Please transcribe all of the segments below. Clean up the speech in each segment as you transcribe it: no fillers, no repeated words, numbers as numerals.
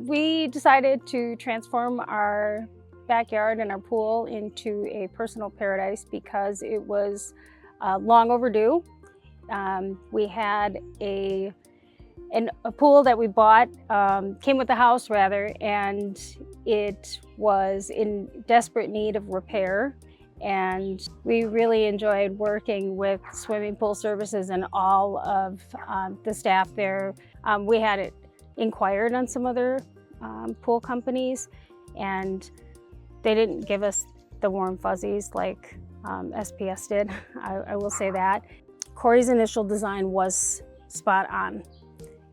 We decided to transform our backyard and our pool into a personal paradise because it was long overdue. We had a pool that we bought, came with the house rather, and it was in desperate need of repair. And we really enjoyed working with Swimming Pool Services and all of the staff there. We had it inquired on some other pool companies, and they didn't give us the warm fuzzies like SPS did. I will say that. Corey's initial design was spot on.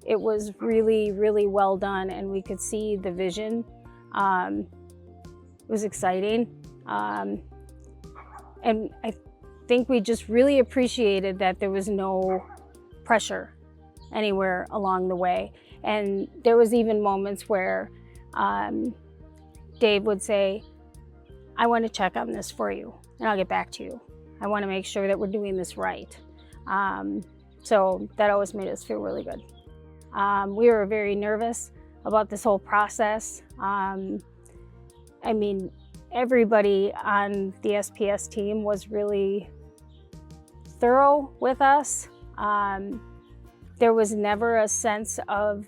It was really, really well done, and we could see the vision. It was exciting. And I think we just really appreciated that there was no pressure anywhere along the way. And there was even moments where Dave would say, I want to check on this for you, and I'll get back to you. I want to make sure that we're doing this right. So that always made us feel really good. We were very nervous about this whole process. I mean, everybody on the SPS team was really thorough with us. There was never a sense of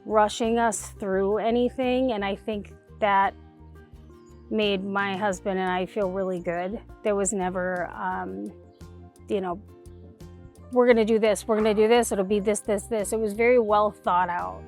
rushing us through anything, and I think that made my husband and I feel really good. There was never, we're gonna do this, it'll be this, this, this. It was very well thought out.